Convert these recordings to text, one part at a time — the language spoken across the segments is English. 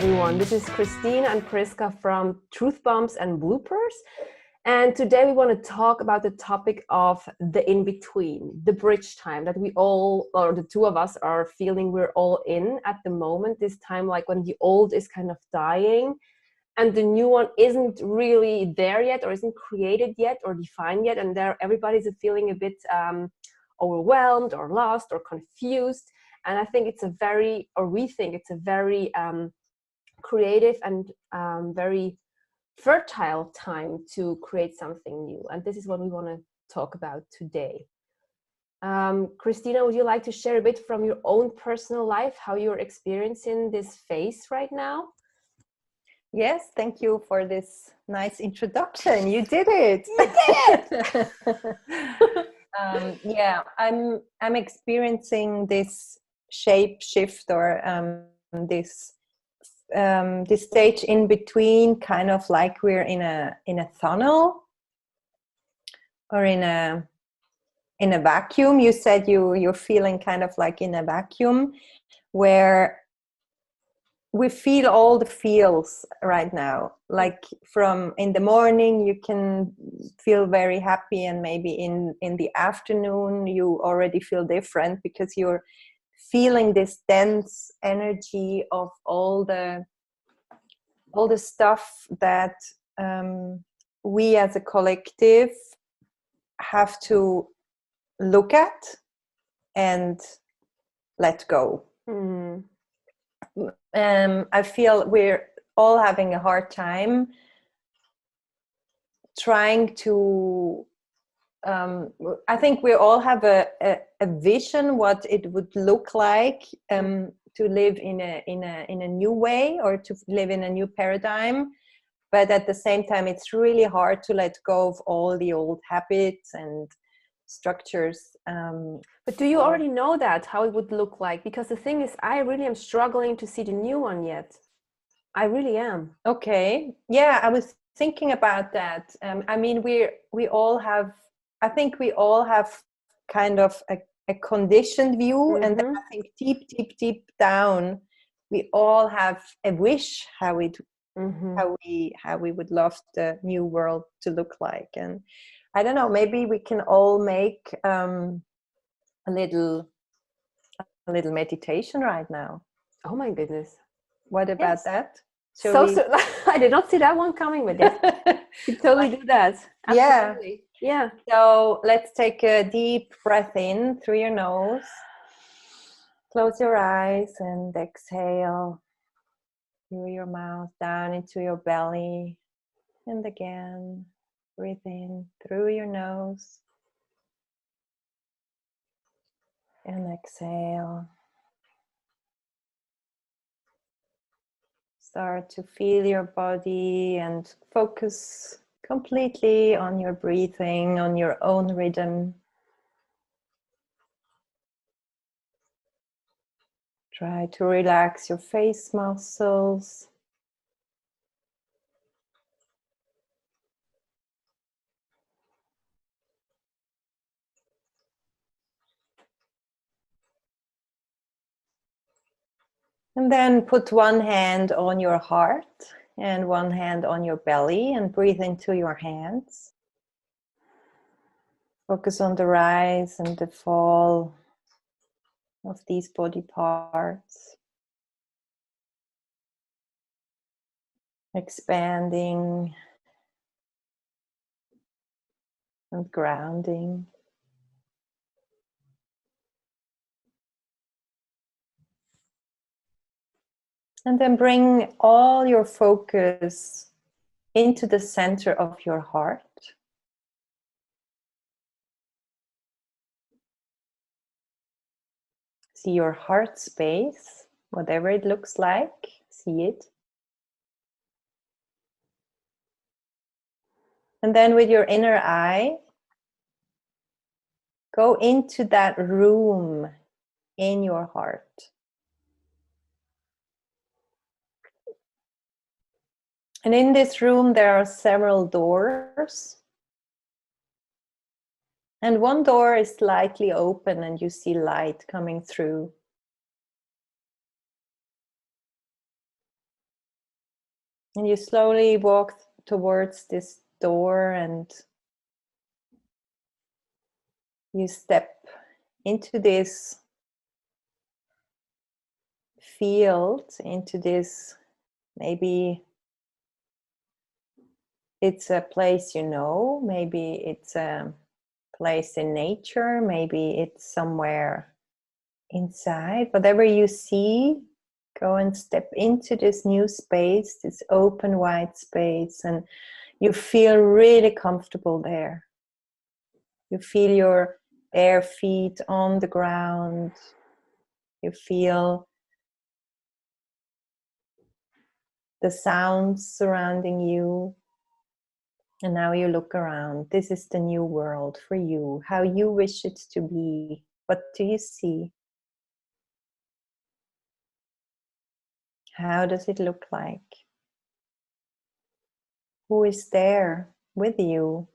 everyone. This is Christine and Priska from Truth Bombs and Bloopers. And today we want to talk about the topic of the in-between, the bridge time that we all, or the two of us, are feeling we're all in at the moment. This time, like when the old is kind of dying and the new one isn't really there yet, or isn't created yet, or defined yet. And there everybody's feeling a bit overwhelmed or lost or confused. And I think we think it's a very creative and very fertile time to create something new. And this is what we want to talk about today. Christina, would you like to share a bit from your own personal life, how you're experiencing this phase right now? Yes, thank you for this nice introduction. You did it. You did it! Yeah, I'm experiencing this shape shift or this stage in between, kind of like we're in a tunnel or in a vacuum. You said you're feeling kind of like in a vacuum where we feel all the feels right now. Like from in the morning you can feel very happy, and maybe in the afternoon you already feel different because you're feeling this dense energy of all the stuff that we as a collective have to look at and let go. I feel we're all having a hard time trying to I think we all have a vision what it would look like to live in a new way, or to live in a new paradigm, but at the same time it's really hard to let go of all the old habits and structures. But do you already know that, how it would look like? Because the thing is, I really am struggling to see the new one yet. I really am. Okay. Yeah, I was thinking about that. I mean, we all have, I think we all have kind of a conditioned view, and then I think deep down, we all have a wish how we would love the new world to look like. And I don't know, maybe we can all make a little meditation right now. Oh my goodness. What about that? I did not see that one coming with it. You totally do that. Absolutely. Yeah. So let's take a deep breath in through your nose. Close your eyes and exhale through your mouth down into your belly. And again, breathe in through your nose. And exhale. Start to feel your body and focus completely on your breathing, on your own rhythm. Try to relax your face muscles. And then put one hand on your heart and one hand on your belly and breathe into your hands. Focus on the rise and the fall of these body parts. Expanding and grounding. And then bring all your focus into the center of your heart. See your heart space, whatever it looks like, see it. And then with your inner eye, go into that room in your heart. And in this room, there are several doors. And one door is slightly open and you see light coming through. And you slowly walk towards this door and you step into this field, into this, maybe it's a place maybe it's a place in nature, maybe it's somewhere inside. Whatever you see, go and step into this new space, this open wide space, and you feel really comfortable there. You feel your bare feet on the ground. You feel the sounds surrounding you. And now you look around. This is the new world for you, how you wish it to be. What do you see? How does it look like? Who is there with you?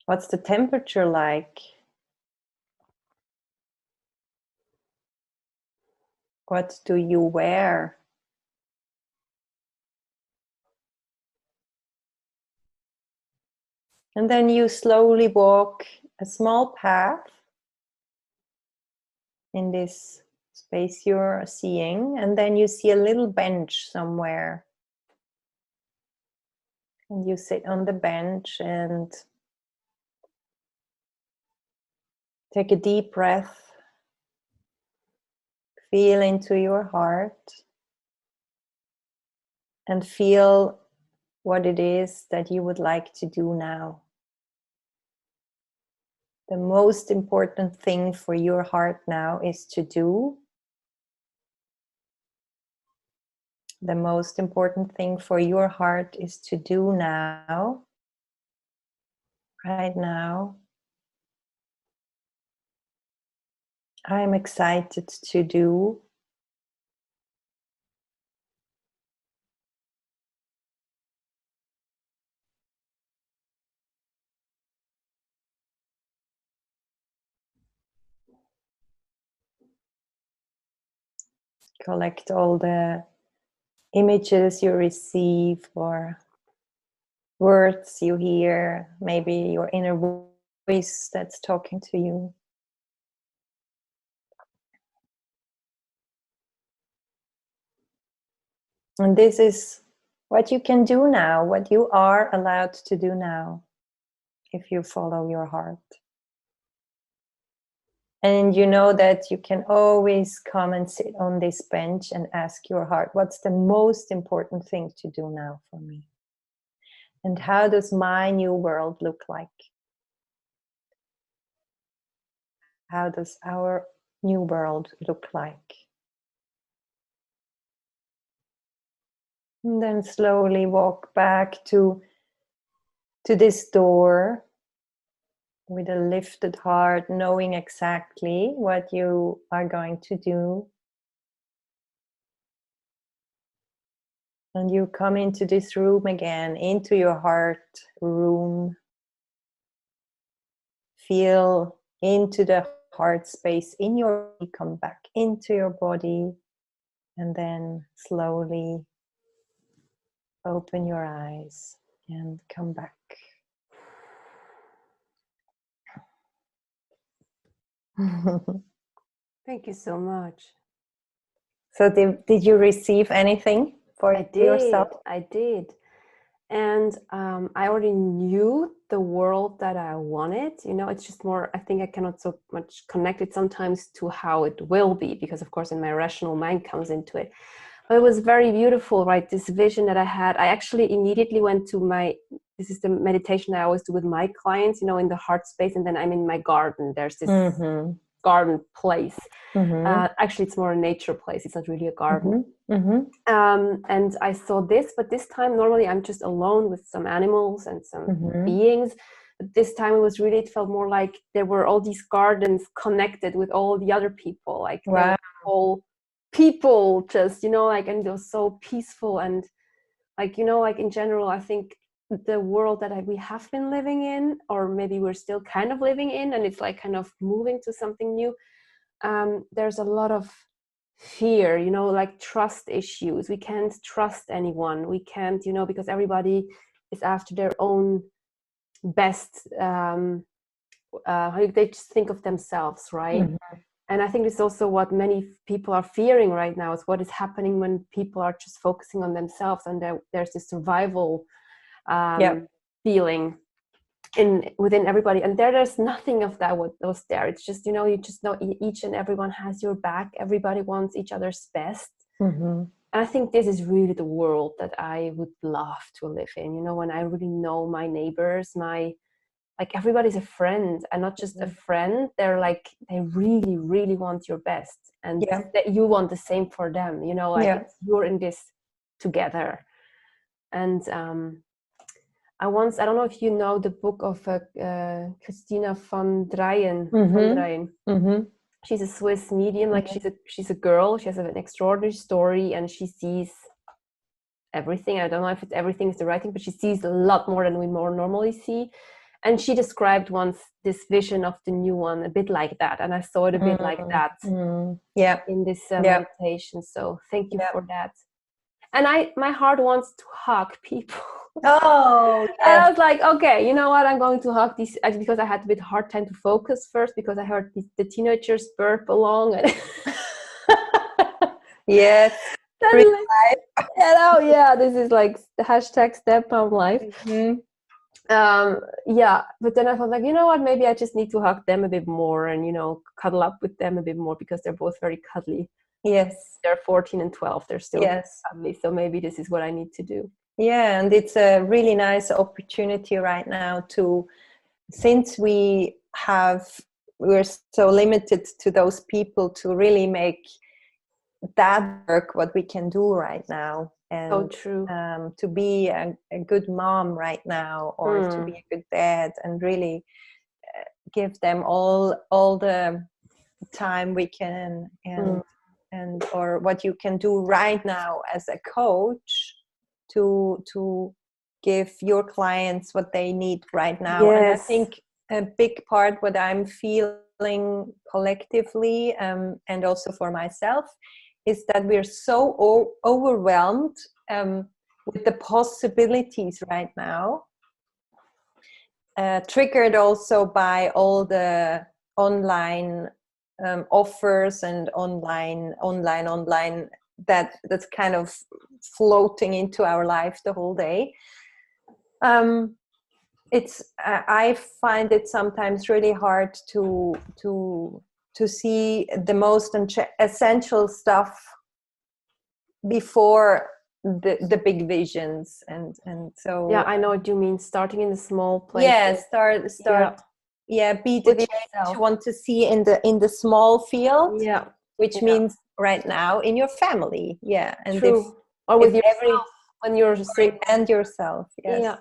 What's the temperature like? What do you wear? And then you slowly walk a small path in this space you're seeing, and then you see a little bench somewhere. And you sit on the bench and take a deep breath. Feel into your heart and feel what it is that you would like to do now. The most important thing for your heart now is to do. The most important thing for your heart is to do now, right now. I'm excited to do. Collect all the images you receive or words you hear, maybe your inner voice that's talking to you. And this is what you can do now, what you are allowed to do now, if you follow your heart. And you know that you can always come and sit on this bench and ask your heart, what's the most important thing to do now for me? And how does my new world look like? How does our new world look like? And then slowly walk back to this door with a lifted heart, knowing exactly what you are going to do. And you come into this room again, into your heart room. Feel into the heart space in your body, come back into your body, and then slowly open your eyes and come back. Thank you so much. So did you receive anything for yourself? I did. And I already knew the world that I wanted. It's just more, I think I cannot so much connect it sometimes to how it will be, because of course in my rational mind comes into it. But it was very beautiful, right? This vision that I had. I actually immediately went to this is the meditation I always do with my clients, in the heart space. And then I'm in my garden. There's this garden place. Actually, it's more a nature place. It's not really a garden. And I saw this, but this time normally I'm just alone with some animals and some beings. But this time it felt more like there were all these gardens connected with all the other people. Like wow. There were whole people just, and it was so peaceful. And like in general, I think the world that we have been living in, or maybe we're still kind of living in, and it's like kind of moving to something new, there's a lot of fear, you know, like trust issues. We can't trust anyone. We can't, you know, because everybody is after their own best, they just think of themselves, right? Mm-hmm. And I think it's also what many people are fearing right now, is what is happening when people are just focusing on themselves, and there's this survival feeling within everybody. And there's nothing of that was there. It's just, you know, you just know each and everyone has your back. Everybody wants each other's best. Mm-hmm. And I think this is really the world that I would love to live in, you know, when I really know my neighbors, like everybody's a friend, and not just a friend. They're like, they really, really want your best, and that you want the same for them, you know, like you're in this together. And I don't know if you know the book of Christina von Dreyen. Mm-hmm. She's a Swiss medium. Like she's a girl. She has an extraordinary story, and she sees everything. I don't know if everything is the right thing, but she sees a lot more than we more normally see. And she described once this vision of the new one, a bit like that. And I saw it a bit like that in this meditation. So thank you for that. And my heart wants to hug people. Oh, yes. And I was like, okay, you know what? I'm going to hug these, because I had a bit hard time to focus first, because I heard the teenagers burp along. And yes. Like, you know, yeah, this is like the hashtag step on life. Mm-hmm. Yeah, but then I thought, like, you know what? Maybe I just need to hug them a bit more, and, you know, cuddle up with them a bit more, because they're both very cuddly. Yes. They're 14 and 12. They're still cuddly. So maybe this is what I need to do. Yeah, and it's a really nice opportunity right now since we're so limited to those people, to really make that work what we can do right now. And so true. To be a good mom right now, or to be a good dad, and really give them all the time we can, and or what you can do right now as a coach to give your clients what they need right now. And I think a big part what I'm feeling collectively, and also for myself, is that we're so overwhelmed with the possibilities right now, triggered also by all the online offers and online that's kind of floating into our life the whole day. I find it sometimes really hard to see the most essential stuff before the big visions, and so I know what you mean. Starting in the small places. Start. Be the change you want to see in the small field. Which means right now in your family. And true. Or with yourself when you're single. And yourself. Yes.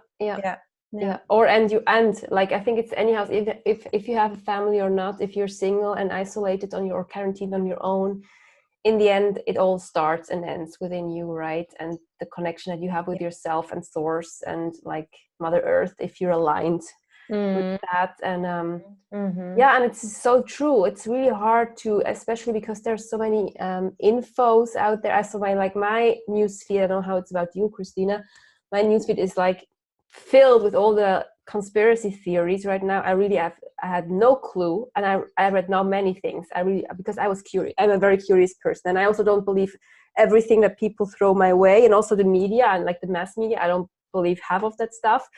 Or and like, I think it's anyhow, if you have a family or not, if you're single and isolated or quarantined on your own, in the end it all starts and ends within you, right? And the connection that you have with yourself and source and like Mother Earth, if you're aligned with that. And and it's so true. It's really hard to, especially because there's so many infos out there. I saw my newsfeed, I don't know how it's about you, Christina. My newsfeed is like filled with all the conspiracy theories right now. I had no clue, and I read now many things. Because I was curious. I'm a very curious person, and I also don't believe everything that people throw my way, and also the media and like the mass media. I don't believe half of that stuff.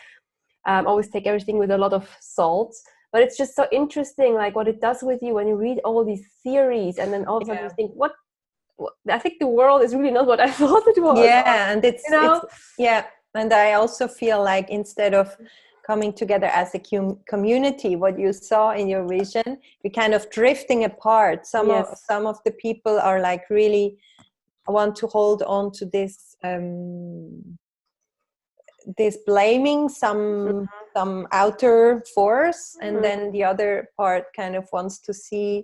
Always take everything with a lot of salt. But it's just so interesting, like what it does with you when you read all these theories, and then all of a sudden you think, what? I think the world is really not what I thought it was. And it's and I also feel like instead of coming together as a community, what you saw in your vision, we're kind of drifting apart. Some of the people are like really want to hold on to this blaming some outer force, and then the other part kind of wants to see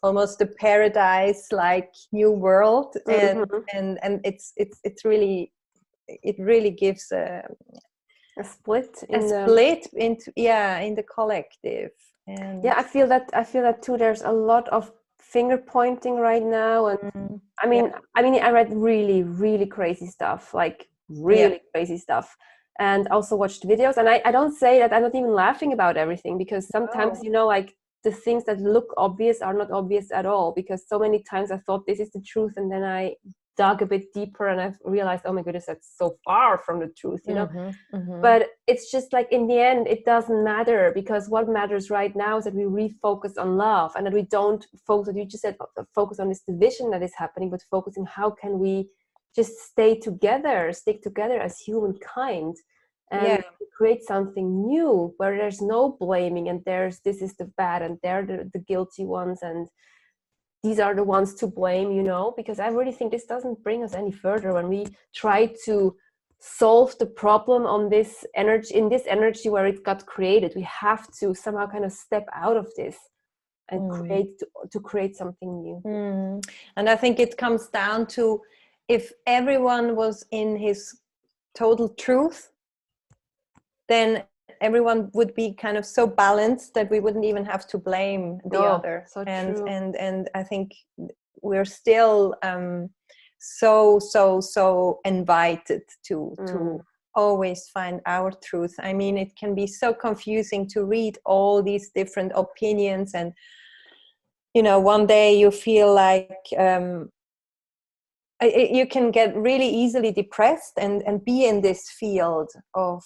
almost a paradise like new world, and it's really, it really gives A split a in the split into, in the collective. And yeah, I feel that too. There's a lot of finger pointing right now, and I yeah, mean, I read really, really crazy stuff, like yeah, really crazy stuff, and also watched videos. And I don't say that I'm not even laughing about everything, because sometimes, oh, you know, like the things that look obvious are not obvious at all. Because so many times I thought this is the truth, and then I dug a bit deeper, and I've realized, oh my goodness, that's so far from the truth, you know. But it's just like, in the end, it doesn't matter, because what matters right now is that we refocus on love, and that we don't focus, you just said, focus on this division that is happening, but focusing how can we just stick together as humankind, and yeah, create something new where there's no blaming, and there's this is the bad, and they're the guilty ones, and these are the ones to blame, you know. Because I really think this doesn't bring us any further when we try to solve the problem on this energy, in this energy where it got created. We have to somehow kind of step out of this and create to create something new. And I think it comes down to, if everyone was in his total truth, then everyone would be kind of so balanced that we wouldn't even have to blame the other. So and true. and I think we're still so invited to always find our truth. I mean, it can be so confusing to read all these different opinions, and you know, one day you feel like you can get really easily depressed and be in this field of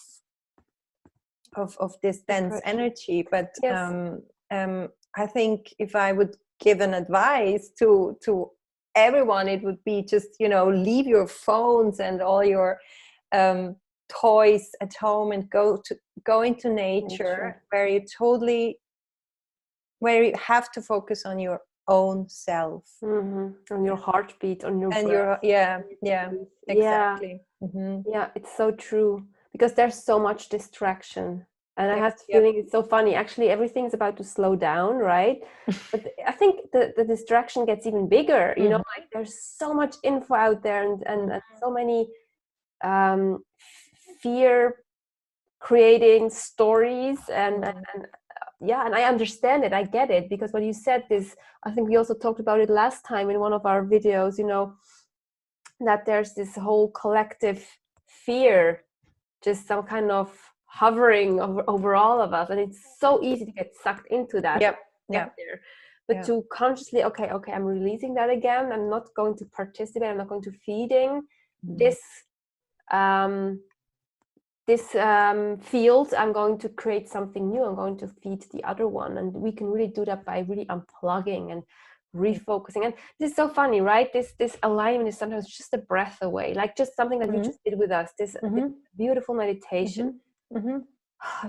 this dense energy. But yes. I think if I would give an advice to everyone, it would be just, you know, leave your phones and all your toys at home, and go into nature, where you have to focus on your own self, on your heartbeat, on your and breath. exactly. Yeah, it's so true, because there's so much distraction, and I have the Yep. feeling it's so funny. Actually, everything's about to slow down, right? But I think the distraction gets even bigger. You know, like there's so much info out there, and so many fear creating stories, and yeah, and I understand it. I get it, because what you said is, I think we also talked about it last time in one of our videos. You know, that there's this whole collective fear, just some kind of hovering over all of us, and it's so easy to get sucked into that. Yep. Get there, but to consciously, okay, I'm releasing that again. I'm not going to participate. I'm not going to feeding this field. I'm going to create something new. I'm going to feed the other one, and we can really do that by really unplugging and refocusing. And this is so funny, right? This alignment is sometimes just a breath away, like just something that you just did with us, this beautiful meditation.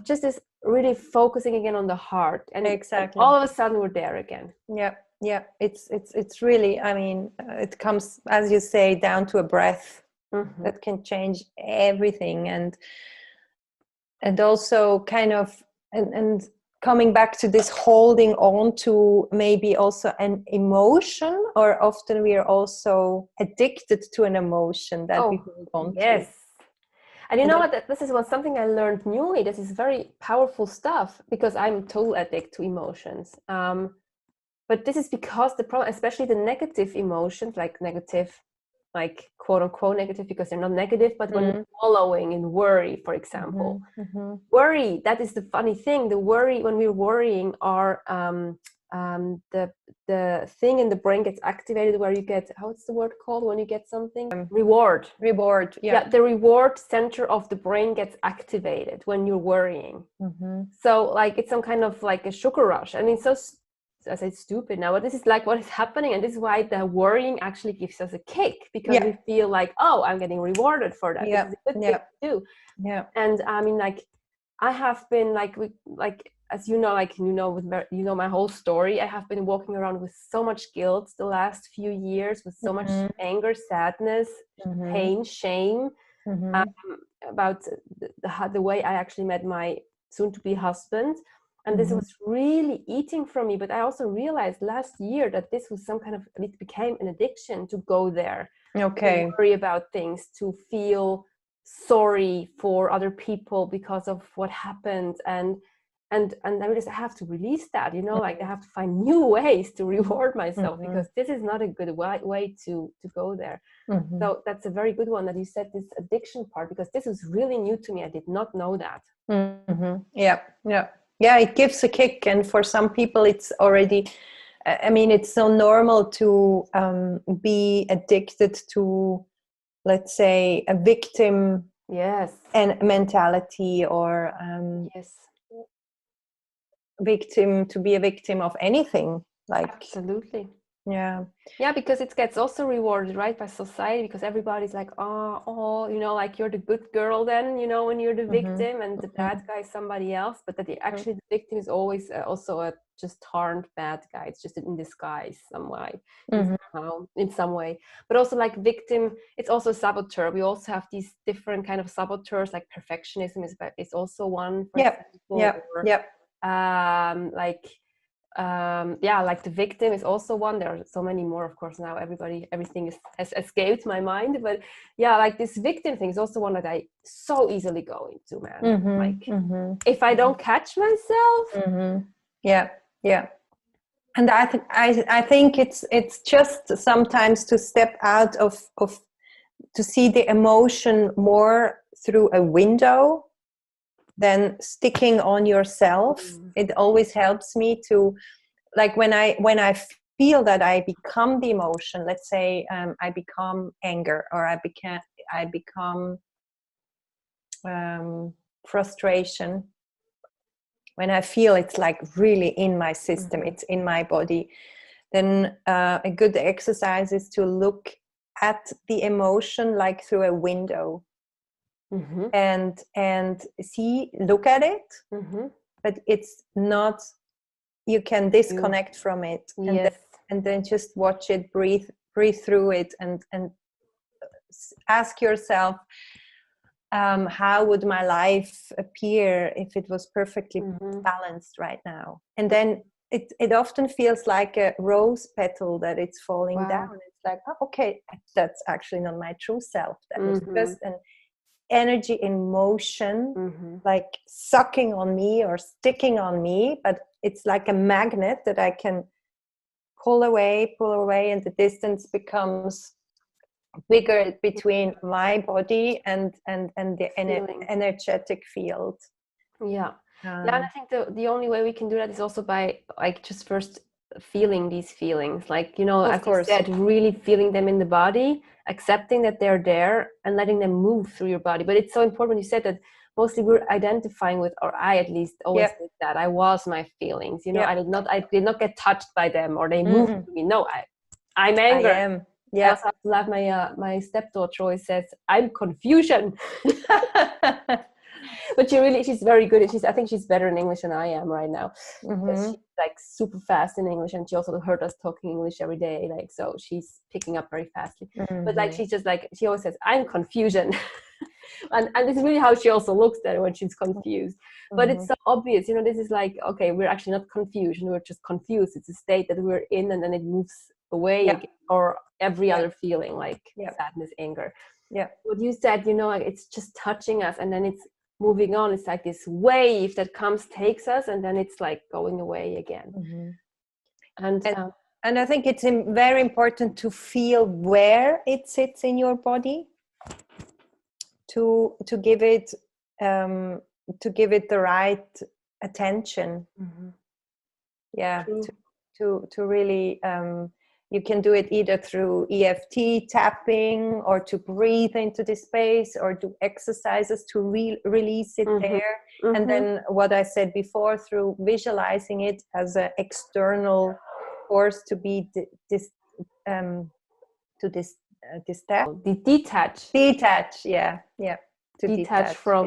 Just this really focusing again on the heart, and Exactly. all of a sudden we're there again. Yeah, it's really, I mean, it comes, as you say, down to a breath that can change everything. And also kind of and coming back to this holding on to maybe also an emotion, or often we are also addicted to an emotion that we hold on to. And you know what, this is something I learned newly. This is very powerful stuff, because I'm total addict to emotions. But this is because the problem, especially the negative emotions, like quote unquote negative, because they're not negative, but when you're wallowing in worry, for example, worry, that is the funny thing. The worry, when we're worrying, are the thing in the brain gets activated where you get, what's the word called when you get something? Reward. Yeah, the reward center of the brain gets activated when you're worrying. So like it's some kind of like a sugar rush. I mean, so I say stupid now, but this is like what is happening, and this is why the worrying actually gives us a kick, because we feel like, oh, I'm getting rewarded for that. This is a good thing to do. And I mean, like I have been like as you know, like you know my whole story. I have been walking around with so much guilt the last few years, with so much anger, sadness, pain, shame, about the way I actually met my soon-to-be husband. And this was really eating from me. But I also realized last year that this was some kind of, it became an addiction to go there, to worry about things, to feel sorry for other people because of what happened, and I just have to release that, you know, like I have to find new ways to reward myself, because this is not a good way to go there. So that's a very good one that you said, this addiction part, because this is really new to me. I did not know that. Yeah, it gives a kick, and for some people it's already, I mean, it's so normal to be addicted to, let's say, a victim and mentality, or to be a victim of anything, like absolutely. Yeah, because it gets also rewarded, right, by society, because everybody's like, oh, you know, like you're the good girl then, you know, when you're the victim, and the bad guy is somebody else. But that actually the victim is always also a just turned bad guy. It's just in disguise some way, in some way. But also, like, victim, it's also a saboteur. We also have these different kind of saboteurs, like perfectionism is also one, for example. Like the victim is also one. There are so many more, of course. Now everything has escaped my mind, but like this victim thing is also one that I so easily go into, man. If I don't catch myself, and I think it's just sometimes to step out of to see the emotion more through a window than sticking on yourself. It always helps me to, like, when I feel that I become the emotion, let's say I become anger, or I become frustration, when I feel it's like really in my system, it's in my body, then a good exercise is to look at the emotion like through a window. And look at it, but it's not, you can disconnect from it, and then just watch it, breathe through it, and ask yourself, how would my life appear if it was perfectly balanced right now? And then it often feels like a rose petal that it's falling down. It's like, oh, okay, that's actually not my true self. That was just an energy in motion, like sucking on me or sticking on me, but it's like a magnet that I can pull away, and the distance becomes bigger between my body and the energetic field. And I think the only way we can do that is also by, like, just first feeling these feelings, like, you know, as you said, really feeling them in the body, accepting that they're there, and letting them move through your body. But it's so important, you said that mostly we're identifying with, or I at least always did that. I was my feelings, you know. I did not get touched by them, or they moved to me. No, I'm anger. I am. I also have to laugh. My stepdaughter always says, I'm confusion. But she's very good. I think she's better in English than I am right now. Because she's like super fast in English, and she also heard us talking English every day. Like, so she's picking up very fastly. But like, she's just like, she always says, I'm confusion. and it's really how she also looks at it when she's confused. But it's so obvious, you know, this is like, okay, we're actually not confused. We're just confused. It's a state that we're in, and then it moves away again, or every other feeling, like sadness, anger. What you said, you know, like, it's just touching us, and then it's moving on. It's like this wave that comes, takes us, and then it's like going away again. And I think it's very important to feel where it sits in your body, to give it the right attention. To really you can do it either through EFT tapping, or to breathe into the space, or do exercises to release it there. And then what I said before, through visualizing it as an external force to be detach. To detach from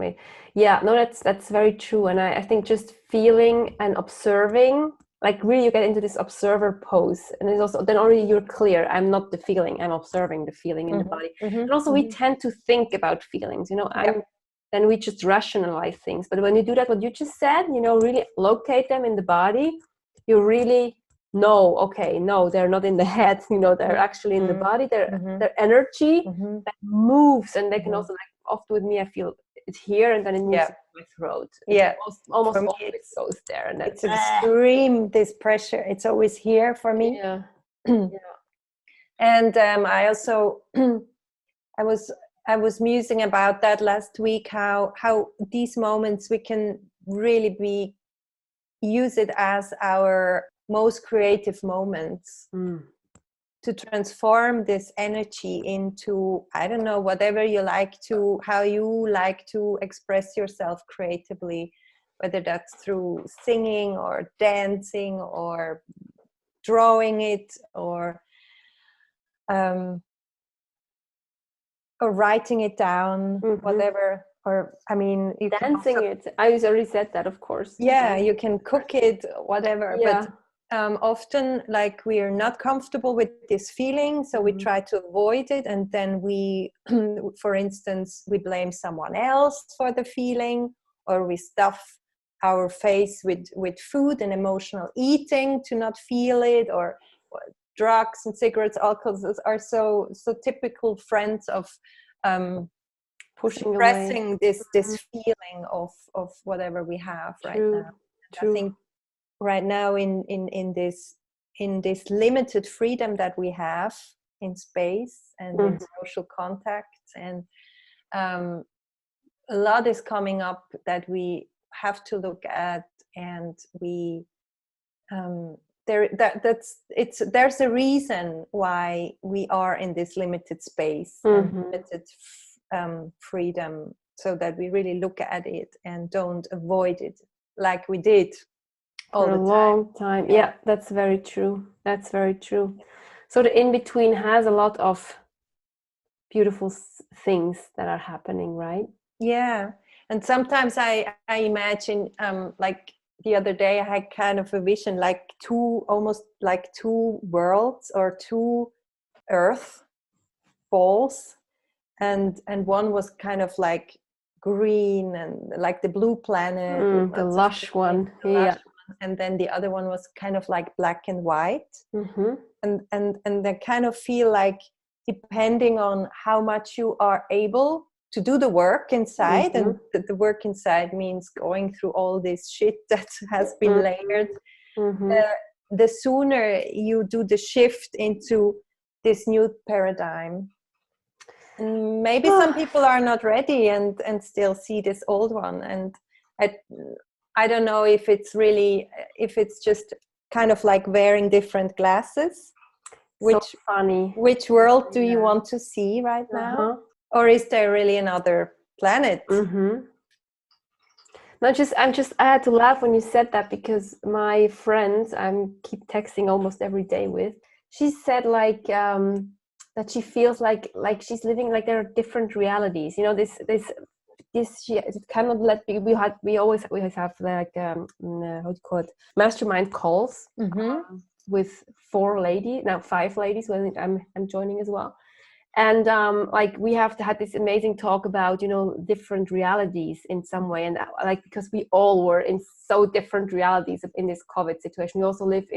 it. No, that's very true. And I think just feeling and observing, like, really you get into this observer pose, and it's also then already you're clear, I'm not the feeling, I'm observing the feeling in the body. And also we tend to think about feelings, you know. Then we just rationalize things. But when you do that, what you just said, you know, really locate them in the body, you really know, okay, no, they're not in the head, you know, they're actually in the body. They're energy that moves, and they can also, like, often with me, I feel it here and then it moves to my throat. Yeah. Almost For me, always goes there. And then, it's extreme, this pressure. It's always here for me. Yeah. And I also, I was musing about that last week, how these moments we can really use it as our most creative moments to transform this energy into, I don't know, whatever you like to, how you like to express yourself creatively, whether that's through singing or dancing or drawing it or writing it down, whatever. Or I mean, you dancing can also, I already said that, of course. Yeah, you can cook it, whatever. Yeah. But often, like, we are not comfortable with this feeling, so we try to avoid it, and then we, for instance, we blame someone else for the feeling, or we stuff our face with food and emotional eating to not feel it, or drugs and cigarettes, alcohol are so typical friends of pushing suppressing away this feeling of whatever we have right now. True. I think right now in this limited freedom that we have in space and in social contacts, and a lot is coming up that we have to look at, and we there's a reason why we are in this limited space and limited freedom, so that we really look at it and don't avoid it like we did for a long time. Yeah, that's very true. That's very true. So the in-between has a lot of beautiful things that are happening, right? Yeah. And sometimes I imagine, like the other day I had kind of a vision, like almost like two worlds or two earth balls, and one was kind of like green and like the blue planet, the lush one. And then the other one was kind of like black and white. And they kind of feel like, depending on how much you are able to do the work inside, and the work inside means going through all this shit that has been layered, the sooner you do the shift into this new paradigm. And maybe some people are not ready and still see this old one, and I don't know if it's just kind of like wearing different glasses. Which world do you want to see right now? Or is there really another planet? I had to laugh when you said that, because my friends I keep texting almost every day with, she said like that she feels like she's living, like there are different realities. You know, this she cannot let be. We always have like how do you call it, mastermind calls with 5 ladies when I'm joining as well. And like we have had this amazing talk about, you know, different realities in some way, and like because we all were in so different realities in this COVID situation. We also live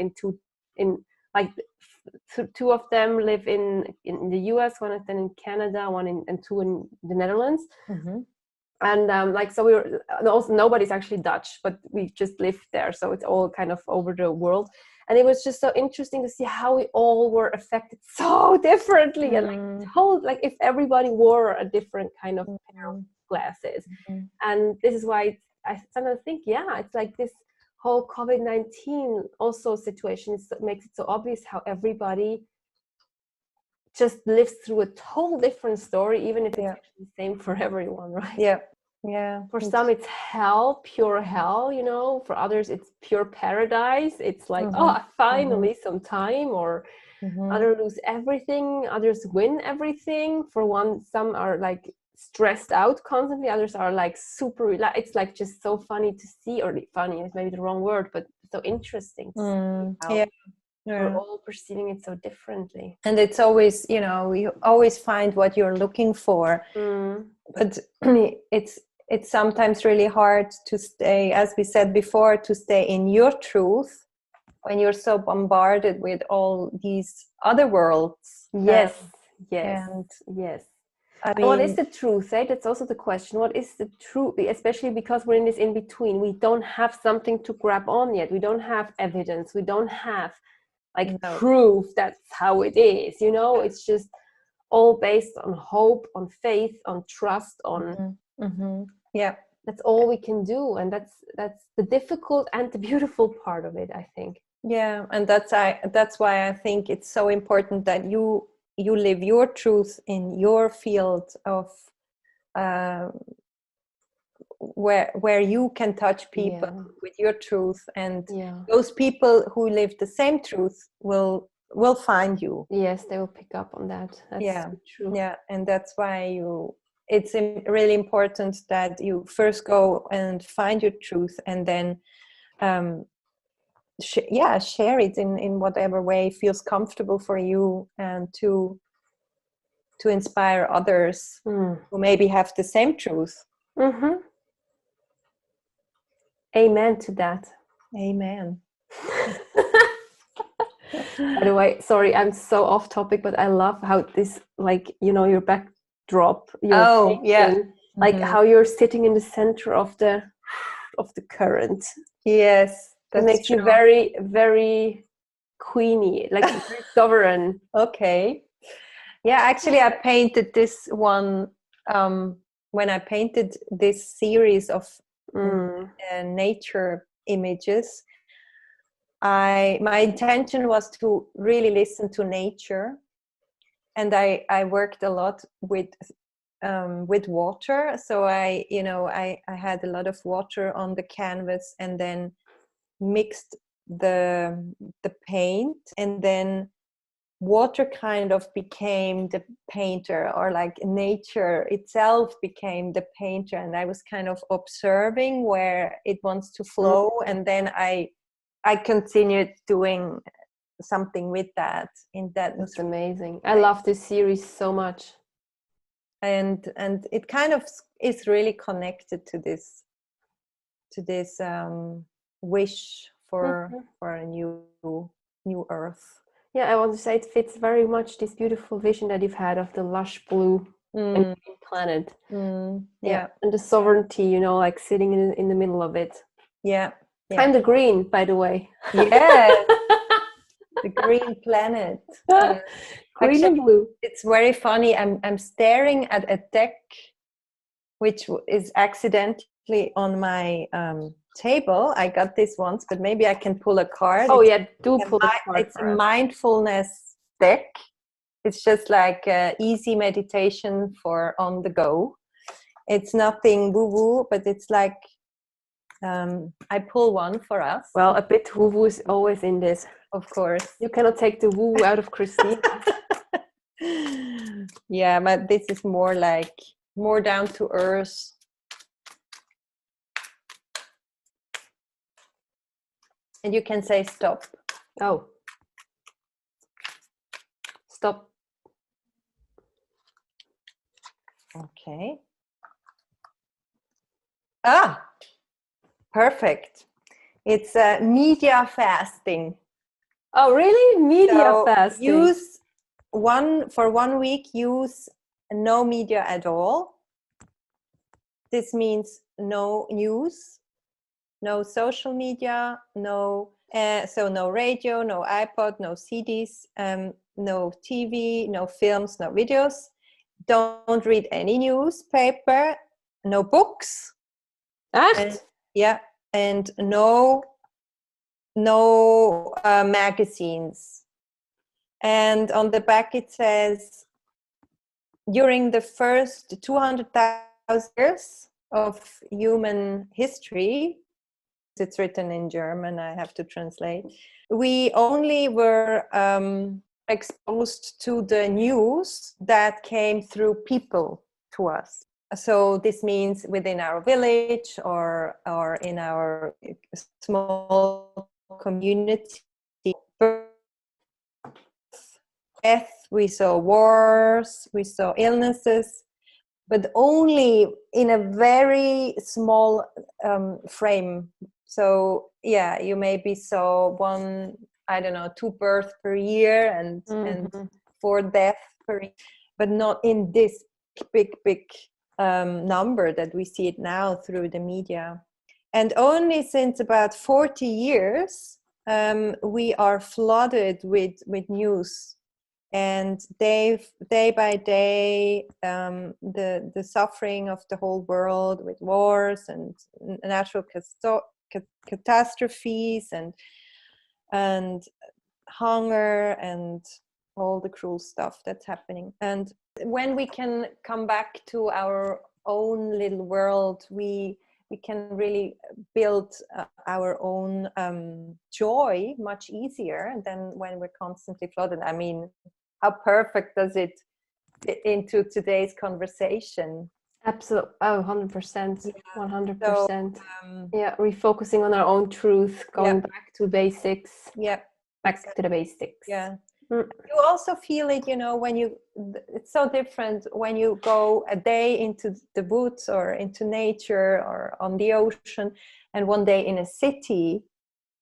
two of them live in the US, one of them in Canada, and two in the Netherlands. And like, so we were also, nobody's actually Dutch, but we just lived there, so it's all kind of over the world. And it was just so interesting to see how we all were affected so differently, and like if everybody wore a different kind of pair of glasses. And this is why I sometimes think, it's like this whole COVID-19 also situation makes it so obvious how everybody just lives through a total different story, even if it's actually the same for everyone, right? For some it's hell, pure hell, you know. For others it's pure paradise. It's like finally some time. Or others lose everything, others win everything. Some are like stressed out constantly, others are like super relaxed. It's like just so funny to see, or funny is maybe the wrong word, but so interesting to see how we're all perceiving it so differently. And it's always, you know, you always find what you're looking for, but it's sometimes really hard to stay, as we said before, to stay in your truth when you're so bombarded with all these other worlds. Yes. I And what is mean, the truth, eh? That's also the question. What is the truth? Especially because we're in this in between. We don't have something to grab on yet. We don't have evidence. We don't have like no. proof that's how it is. You know, it's just all based on hope, on faith, on trust, on Yeah. that's all we can do. And that's the difficult and the beautiful part of it, I think. Yeah, and that's why I think it's so important that you live your truth in your field of uh, where you can touch people with your truth, and those people who live the same truth will find you. Yes, they will pick up on that. That's true. Yeah, and that's why it's really important that you first go and find your truth, and then share it in whatever way feels comfortable for you, and to inspire others who maybe have the same truth. Amen to that. Amen. By the way, sorry, I'm so off topic, but I love how this, like, you know, your backdrop, your painting, like how you're sitting in the center of the current. Yes, it makes you very, very queeny, like very sovereign. Okay. Yeah, actually, I painted this one when I painted this series of nature images. My intention was to really listen to nature, and I worked a lot with water. So I had a lot of water on the canvas, and then mixed the paint, and then water kind of became the painter, or like nature itself became the painter, and I was kind of observing where it wants to flow, and then I continued doing something with that. That's amazing. I love this series so much, and it kind of is really connected to this wish for a new earth. Yeah, I want to say it fits very much this beautiful vision that you've had of the lush blue and green planet. Yeah, and the sovereignty, you know, like sitting in the middle of it. Yeah. I'm the green, by the way. Yes. The green planet. Green Actually, and blue. It's very funny. I'm staring at a deck which is accidentally on my table. I got this once, but maybe I can pull a card. Oh, yeah, do pull a card. It's a mindfulness deck. It's just like easy meditation for on the go. It's nothing woo-woo, but it's like I pull one for us. Well, a bit woo-woo is always in this. Of course. You cannot take the woo out of Christine. Yeah, but this is more like more down to earth. And you can say stop. Oh. Stop. Okay. Ah, perfect. It's media fasting. Oh, really? Media fasting. Use for 1 week, use no media at all. This means no news, no social media, no radio, no iPod, no CDs, no TV, no films, no videos. Don't read any newspaper, no books. And no magazines. And on the back it says, during the first 200,000 years of human history, it's written in German, I have to translate, we only were exposed to the news that came through people to us. So this means within our village or in our small community. Death, we saw wars, we saw illnesses, but only in a very small frame. So yeah, you maybe saw 2 births per year and 4 deaths per year, but not in this big number that we see it now through the media. And only since about 40 years, we are flooded with news. And day by day, the suffering of the whole world with wars and natural catastrophes and hunger and all the cruel stuff that's happening. And when we can come back to our own little world, we can really build our own joy much easier than when we're constantly flooded. I mean, how perfect does it fit into today's conversation? Absolutely. Oh, 100%. 100%. Yeah, refocusing on our own truth, going back to basics. Yeah. Back to the basics. Yeah. You also feel it, when it's so different when you go a day into the woods or into nature or on the ocean, and one day in a city.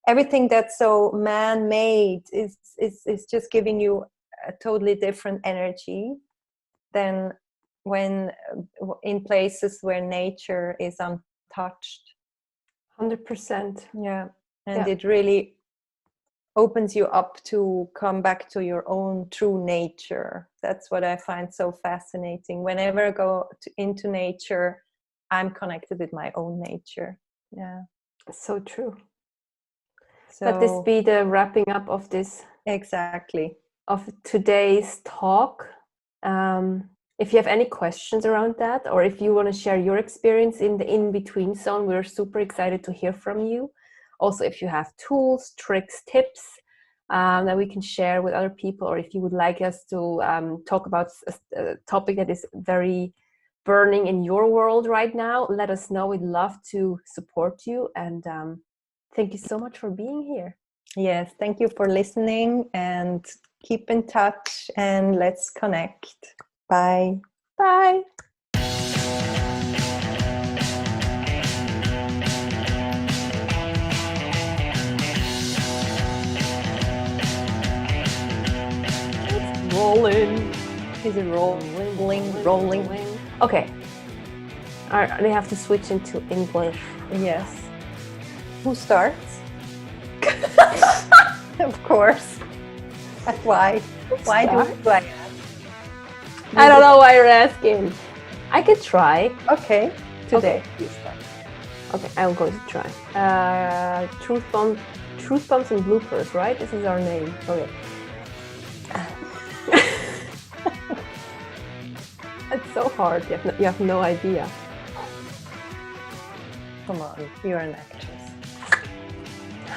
Everything that's so man-made is just giving you a totally different energy than when in places where nature is untouched. 100%. Yeah. And it really opens you up to come back to your own true nature. That's what I find so fascinating. Whenever I go into nature, I'm connected with my own nature. Yeah. So true. Let this be the wrapping up of this. Exactly. Of today's talk. If you have any questions around that, or if you want to share your experience in the in-between zone, we're super excited to hear from you. Also, if you have tools, tricks, tips that we can share with other people, or if you would like us to talk about a topic that is very burning in your world right now, let us know. We'd love to support you. And thank you so much for being here. Yes, thank you for listening, and keep in touch, and let's connect. Bye. Bye. It's rolling. Is it rolling? Okay. They have to switch into English. Yes. Who starts? Of course. Why? Why do I ask? I don't know why you're asking. I could try. Okay. Today. Okay. You start. Okay, I'm going to try. Truth bombs and bloopers, right? This is our name. Okay. It's so hard. You have no idea. Come on, you're an actress.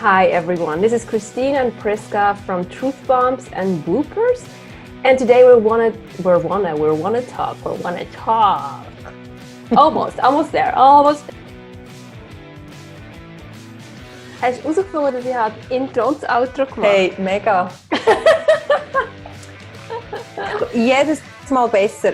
Hi everyone, this is Christine and Priska from Truth Bombs and Bloopers, and today we wanna talk. Almost there. Hast du rausgefunden, dass ich halt Intro und das Outro gemacht? Hey, mega. Jedes Mal besser.